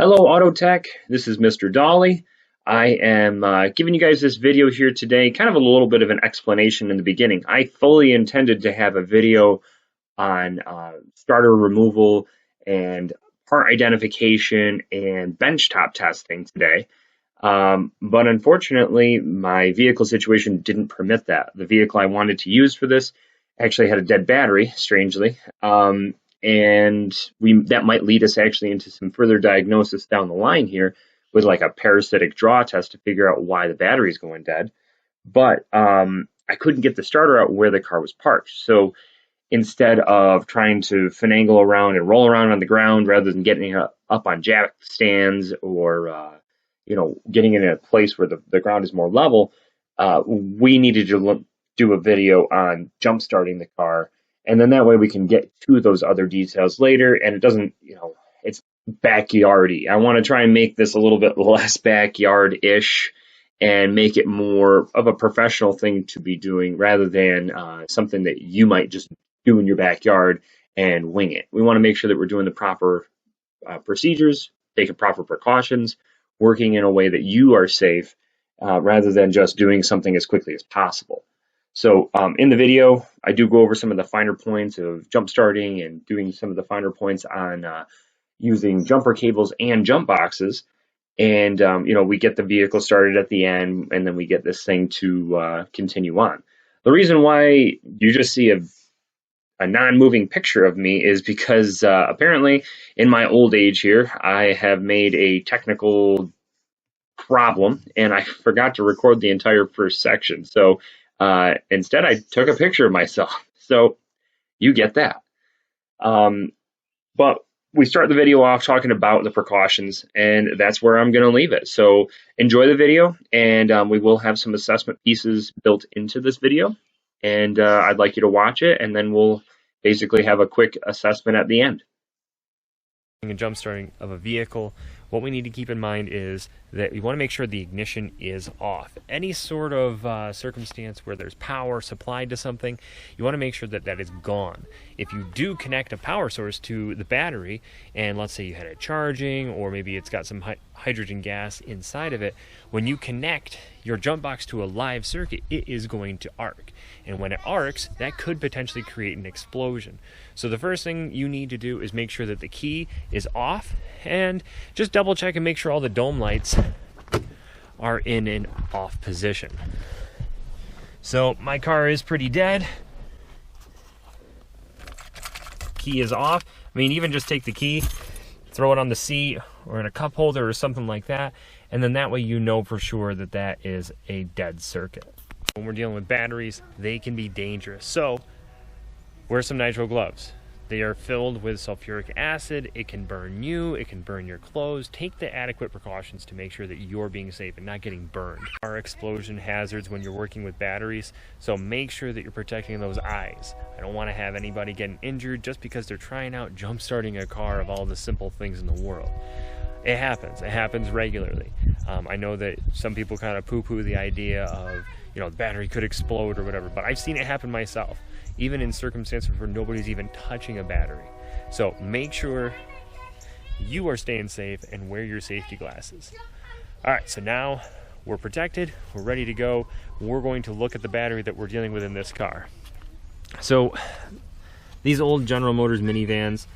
Hello Auto Tech, this is Mr. Dolly. I am giving you guys this video here today, kind of a little bit of an explanation in the beginning. I fully intended to have a video on starter removal and part identification and benchtop testing today, but unfortunately my vehicle situation didn't permit that. The vehicle I wanted to use for this actually had a dead battery, strangely. And that might lead us actually into some further diagnosis down the line here with like a parasitic draw test to figure out why the battery is going dead. But I couldn't get the starter out where the car was parked. So instead of trying to finagle around and roll around on the ground rather than getting it up on jack stands or getting in a place where the ground is more level, we needed to do a video on jump starting the car. And then that way we can get to those other details later, and it doesn't, it's backyardy. I want to try and make this a little bit less backyard-ish and make it more of a professional thing to be doing rather than something that you might just do in your backyard and wing it. We want to make sure that we're doing the proper procedures, taking proper precautions, working in a way that you are safe rather than just doing something as quickly as possible. So in the video, I do go over some of the finer points of jump starting and doing some of the finer points on using jumper cables and jump boxes. And, we get the vehicle started at the end, and then we get this thing to continue on. The reason why you just see a non-moving picture of me is because apparently in my old age here, I have made a technical problem, and I forgot to record the entire first section. So instead, I took a picture of myself, so you get that. But we start the video off talking about the precautions, and that's where I'm going to leave it. So enjoy the video, and we will have some assessment pieces built into this video, and I'd like you to watch it, and then we'll basically have a quick assessment at the end. And jump starting of a vehicle, what we need to keep in mind is that we want to make sure the ignition is off. Any sort of circumstance where there's power supplied to something, you want to make sure that that is gone. If you do connect a power source to the battery, and let's say you had it charging, or maybe it's got some hydrogen gas inside of it, when you connect your jump box to a live circuit, it is going to arc. And when it arcs, that could potentially create an explosion. So the first thing you need to do is make sure that the key is off, and just double check and make sure all the dome lights are in an off position. So my car is pretty dead. Key is off. I mean, even just take the key, throw it on the seat or in a cup holder or something like that, and then that way you know for sure that that is a dead circuit. When we're dealing with batteries, they can be dangerous. So wear some nitrile gloves. They are filled with sulfuric acid. It can burn you, it can burn your clothes. Take the adequate precautions to make sure that you're being safe and not getting burned. There are explosion hazards when you're working with batteries, so make sure that you're protecting those eyes. I don't want to have anybody getting injured just because they're trying out jump starting a car of all the simple things in the world. It happens regularly. I know that some people kind of poo-poo the idea of, the battery could explode or whatever, but I've seen it happen myself, even in circumstances where nobody's even touching a battery. So make sure you are staying safe and wear your safety glasses. All right, so now we're protected, we're ready to go. We're going to look at the battery that we're dealing with in this car. So these old General Motors minivans,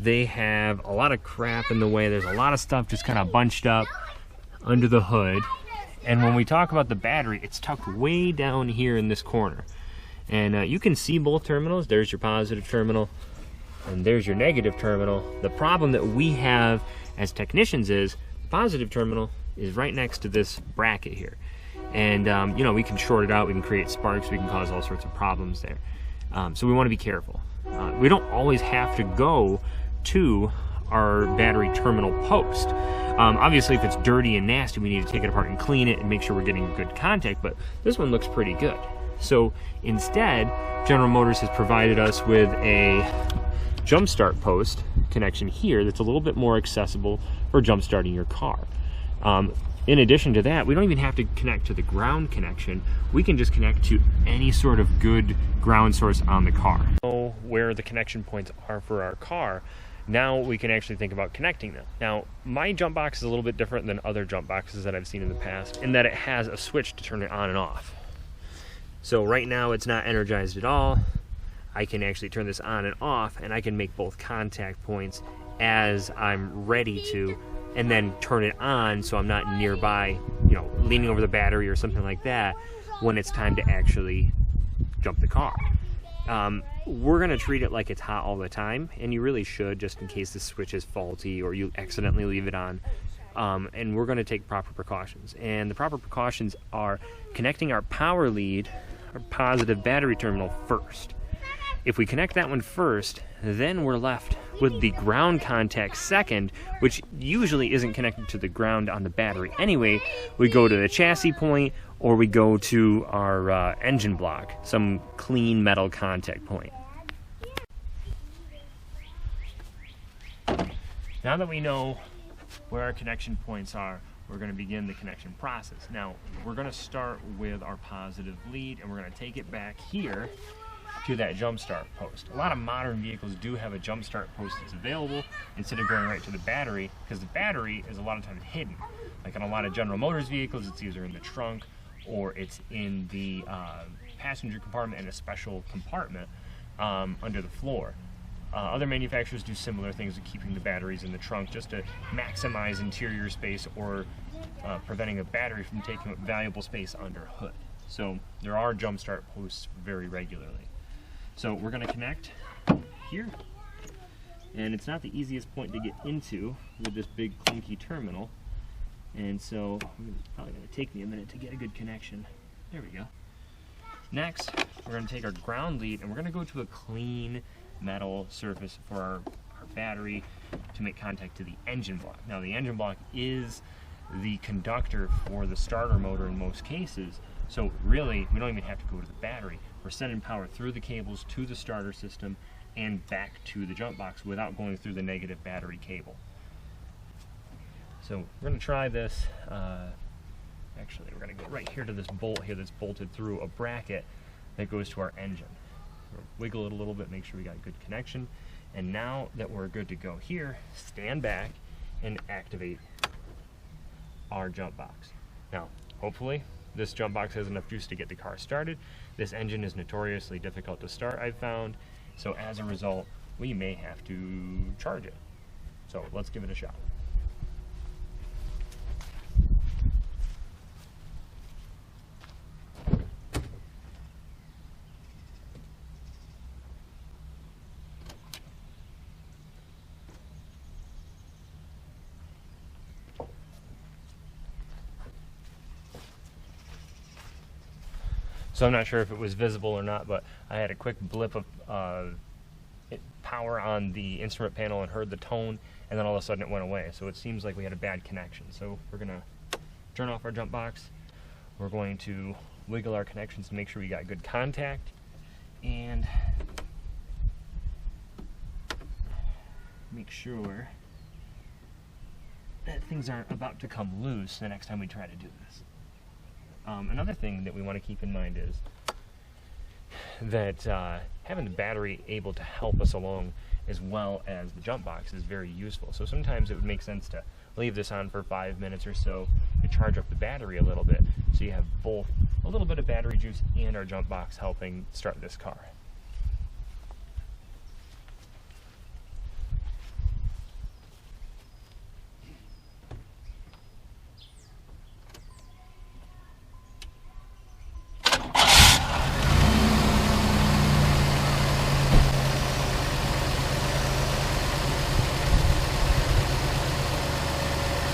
they have a lot of crap in the way. There's a lot of stuff just kind of bunched up under the hood. And when we talk about the battery, it's tucked way down here in this corner. And you can see both terminals. There's your positive terminal, and there's your negative terminal. The problem that we have as technicians is the positive terminal is right next to this bracket here. And, we can short it out. We can create sparks. We can cause all sorts of problems there. So we want to be careful. We don't always have to go to our battery terminal post. Obviously, if it's dirty and nasty, we need to take it apart and clean it and make sure we're getting good contact, but this one looks pretty good. So instead, General Motors has provided us with a jump start post connection here that's a little bit more accessible for jump starting your car. In addition to that, we don't even have to connect to the ground connection. We can just connect to any sort of good ground source on the car. Know where the connection points are for our car. Now we can actually think about connecting them. Now, my jump box is a little bit different than other jump boxes that I've seen in the past, in that it has a switch to turn it on and off. So right now it's not energized at all. I can actually turn this on and off, and I can make both contact points as I'm ready to, and then turn it on so I'm not nearby, you know, leaning over the battery or something like that when it's time to actually jump the car. We're going to treat it like it's hot all the time, and you really should, just in case the switch is faulty or you accidentally leave it on. And we're going to take proper precautions. And the proper precautions are connecting our power lead, our positive battery terminal, first. If we connect that one first, then we're left with the ground contact second, which usually isn't connected to the ground on the battery anyway. We go to the chassis point, or we go to our engine block, some clean metal contact point. Now that we know where our connection points are, we're going to begin the connection process. Now, we're going to start with our positive lead, and we're going to take it back here to that jump start post. A lot of modern vehicles do have a jump start post that's available instead of going right to the battery, because the battery is a lot of times hidden. Like on a lot of General Motors vehicles, it's either in the trunk or it's in the passenger compartment in a special compartment under the floor. Other manufacturers do similar things to keeping the batteries in the trunk just to maximize interior space or preventing a battery from taking up valuable space under hood. So there are jump start posts very regularly. So we're going to connect here, and it's not the easiest point to get into with this big clunky terminal, and so it's probably going to take me a minute to get a good connection. There we go. Next, we're going to take our ground lead and we're going to go to a clean metal surface for our battery to make contact to the engine block. Now, the engine block is the conductor for the starter motor in most cases, so really we don't even have to go to the battery. We're sending power through the cables to the starter system and back to the jump box without going through the negative battery cable. So we're going to try this. Actually, we're going to go right here to this bolt here that's bolted through a bracket that goes to our engine. We'll wiggle it a little bit, make sure we got a good connection. And now that we're good to go here, stand back and activate our jump box. Now, hopefully, this jump box has enough juice to get the car started. This engine is notoriously difficult to start, I've found, so as a result, we may have to charge it. So let's give it a shot. So I'm not sure if it was visible or not, but I had a quick blip of power on the instrument panel and heard the tone, and then all of a sudden it went away. So it seems like we had a bad connection. So we're going to turn off our jump box. We're going to wiggle our connections to make sure we got good contact, and make sure that things aren't about to come loose the next time we try to do this. Another thing that we want to keep in mind is that having the battery able to help us along as well as the jump box is very useful. So sometimes it would make sense to leave this on for 5 minutes or so to charge up the battery a little bit, so you have both a little bit of battery juice and our jump box helping start this car.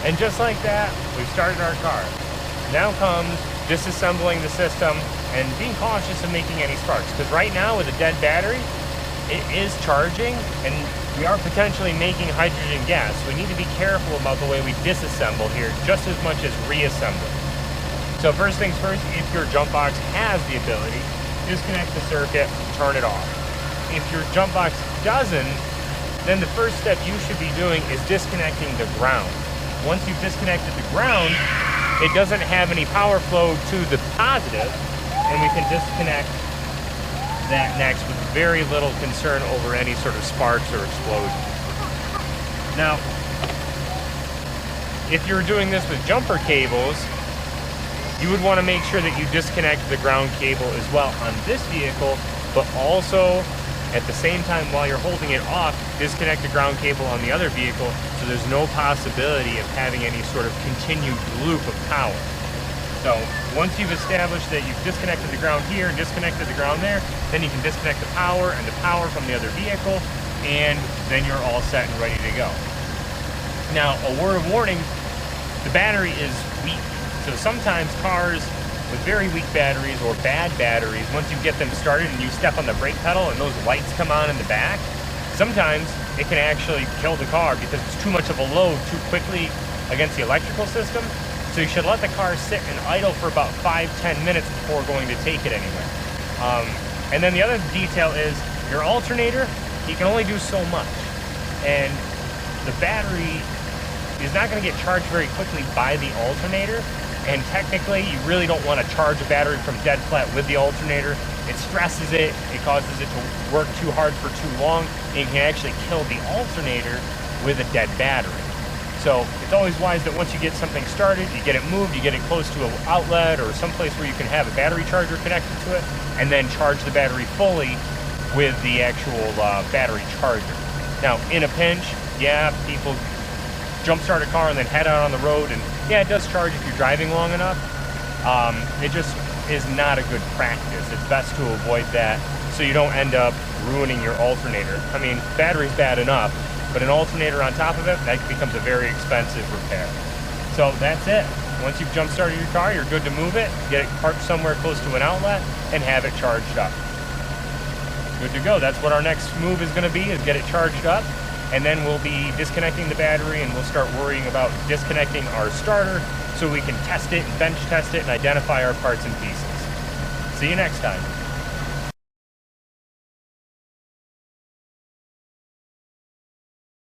And just like that, we've started our car. Now comes disassembling the system and being cautious of making any sparks. Because right now with a dead battery, it is charging and we are potentially making hydrogen gas. We need to be careful about the way we disassemble here just as much as reassemble. So first things first, if your jump box has the ability, disconnect the circuit, turn it off. If your jump box doesn't, then the first step you should be doing is disconnecting the ground. Once you've disconnected the ground, it doesn't have any power flow to the positive, and we can disconnect that next with very little concern over any sort of sparks or explosion. Now, if you're doing this with jumper cables, you would want to make sure that you disconnect the ground cable as well on this vehicle, but also at the same time while you're holding it off, disconnect the ground cable on the other vehicle so there's no possibility of having any sort of continued loop of power. So once you've established that you've disconnected the ground here and disconnected the ground there, then you can disconnect the power and the power from the other vehicle, and then you're all set and ready to go. Now, a word of warning, the battery is weak. So sometimes cars with very weak batteries or bad batteries, once you get them started and you step on the brake pedal and those lights come on in the back, sometimes it can actually kill the car because it's too much of a load too quickly against the electrical system. So you should let the car sit and idle for about 5-10 minutes before going to take it anywhere. And then the other detail is your alternator, you can only do so much. And the battery is not going to get charged very quickly by the alternator. And technically, you really don't want to charge a battery from dead flat with the alternator. It stresses it, it causes it to work too hard for too long, and you can actually kill the alternator with a dead battery. So it's always wise that once you get something started, you get it moved, you get it close to an outlet or someplace where you can have a battery charger connected to it, and then charge the battery fully with the actual battery charger. Now, in a pinch, yeah, people jumpstart a car and then head out on the road, and yeah, it does charge if you're driving long enough. It just is not a good practice. It's best to avoid that so you don't end up ruining your alternator. I mean, battery's bad enough, but an alternator on top of it, that becomes a very expensive repair. So that's it. Once you've jump started your car, you're good to move it, get it parked somewhere close to an outlet, and have it charged up. Good to go. That's what our next move is going to be, is get it charged up, and then we'll be disconnecting the battery and we'll start worrying about disconnecting our starter so we can test it and bench test it and identify our parts and pieces. See you next time.